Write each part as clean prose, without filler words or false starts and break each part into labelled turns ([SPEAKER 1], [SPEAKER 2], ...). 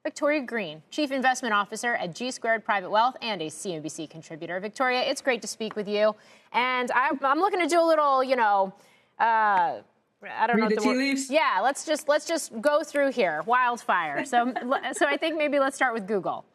[SPEAKER 1] Victoria Greene, Chief Investment Officer at G Squared Private Wealth and a CNBC contributor. Victoria, it's great to speak with you. And I'm looking to do a little, I don't know.
[SPEAKER 2] Read the tea leaves?
[SPEAKER 1] Yeah, let's just go through here. Wildfire. So I think maybe let's start with Google.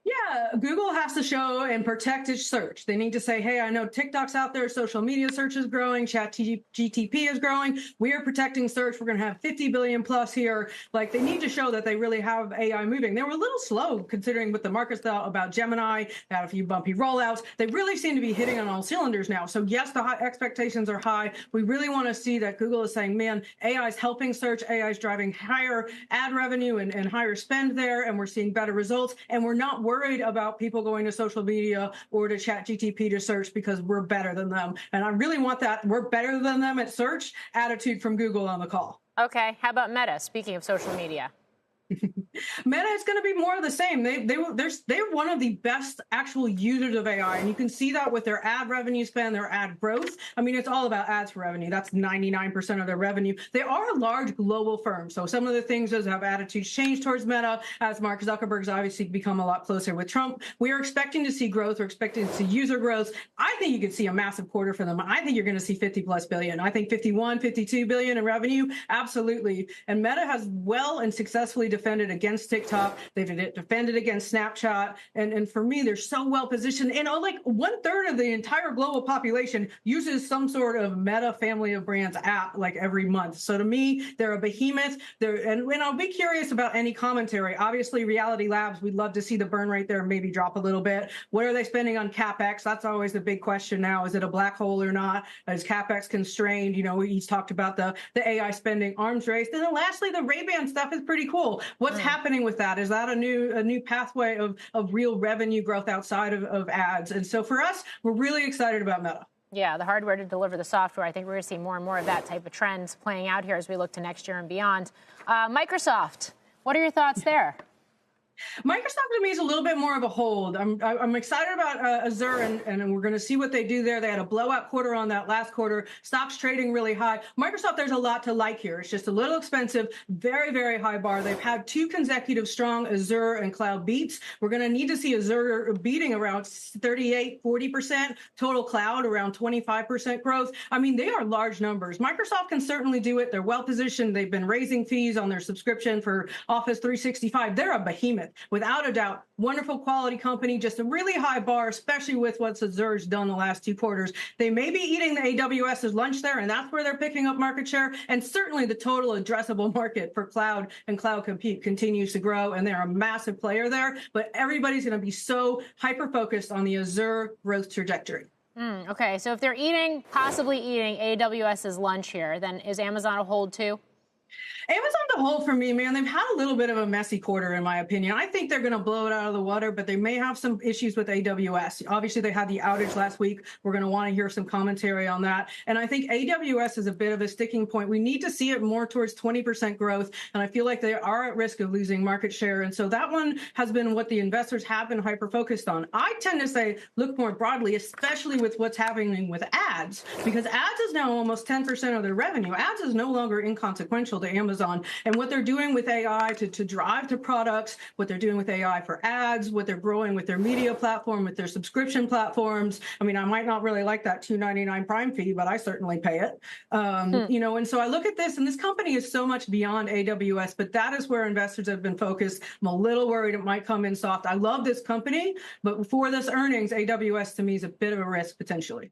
[SPEAKER 2] Yeah, Google has to show and protect its search. They need to say, hey, I know TikTok's out there, social media search is growing, ChatGPT is growing. We are protecting search. We're going to have 50 billion plus here. Like, they need to show that they really have AI moving. They were a little slow considering what the markets thought about Gemini. They had a few bumpy rollouts. They really seem to be hitting on all cylinders now. So yes, the expectations are high. We really want to see that Google is saying, man, AI is helping search. AI is driving higher ad revenue and higher spend there. And we're seeing better results. And we're not worried about people going to social media or to ChatGPT to search because we're better than them. And I really want that "we're better than them at search" attitude from Google on the call.
[SPEAKER 1] Okay. How about Meta? Speaking of social media.
[SPEAKER 2] Meta is going to be more of the same. They're one of the best actual users of AI, and you can see that with their ad revenue spend, their ad growth. I mean, it's all about ads for revenue. That's 99% of their revenue. They are a large global firm, so some of the things that have attitudes change towards Meta as Mark Zuckerberg's obviously become a lot closer with Trump. We are expecting to see growth. We're expecting to see user growth. I think you could see a massive quarter for them. I think you're going to see 50 plus billion. I think 51, 52 billion in revenue. Absolutely. And Meta has well and successfully defended against TikTok. They've defended against Snapchat. And for me, they're so well positioned. And like 1/3 of the entire global population uses some sort of Meta family of brands app like every month. So to me, they're a behemoth. And I'll be curious about any commentary. Obviously, Reality Labs, we'd love to see the burn rate there maybe drop a little bit. What are they spending on CapEx? That's always the big question now. Is it a black hole or not? Is CapEx constrained? He's talked about the AI spending arms race. And then lastly, the Ray-Ban stuff is pretty cool. What's happening with that? Is that a new pathway of real revenue growth outside of ads? And so for us, we're really excited about Meta.
[SPEAKER 1] Yeah, the hardware to deliver the software. I think we're going to see more and more of that type of trends playing out here as we look to next year and beyond. Microsoft, what are your thoughts there?
[SPEAKER 2] Microsoft to me is a little bit more of a hold. I'm excited about Azure, and we're going to see what they do there. They had a blowout quarter on that last quarter. Stocks trading really high. Microsoft, there's a lot to like here. It's just a little expensive, very, very high bar. They've had 2 consecutive strong Azure and cloud beats. We're going to need to see Azure beating around 38, 40%, total cloud around 25% growth. I mean, they are large numbers. Microsoft can certainly do it. They're well positioned. They've been raising fees on their subscription for Office 365. They're a behemoth. Without a doubt, wonderful quality company, just a really high bar, especially with what Azure's done the last 2 quarters. They may be eating the AWS's lunch there, and that's where they're picking up market share. And certainly the total addressable market for cloud and cloud compute continues to grow, and they're a massive player there. But everybody's going to be so hyper-focused on the Azure growth trajectory.
[SPEAKER 1] Okay, so if they're possibly eating AWS's lunch here, then is Amazon a hold too?
[SPEAKER 2] Amazon the whole for me, man, they've had a little bit of a messy quarter, in my opinion. I think they're going to blow it out of the water, but they may have some issues with AWS. Obviously, they had the outage last week. We're going to want to hear some commentary on that. And I think AWS is a bit of a sticking point. We need to see it more towards 20% growth. And I feel like they are at risk of losing market share. And so that one has been what the investors have been hyper-focused on. I tend to say look more broadly, especially with what's happening with ads, because ads is now almost 10% of their revenue. Ads is no longer inconsequential to Amazon. And what they're doing with AI to drive to products, what they're doing with AI for ads, what they're growing with their media platform, with their subscription platforms. I mean, I might not really like that $2.99 Prime fee, but I certainly pay it. And so I look at this, and this company is so much beyond AWS, but that is where investors have been focused. I'm a little worried it might come in soft. I love this company, but for this earnings, AWS to me is a bit of a risk potentially.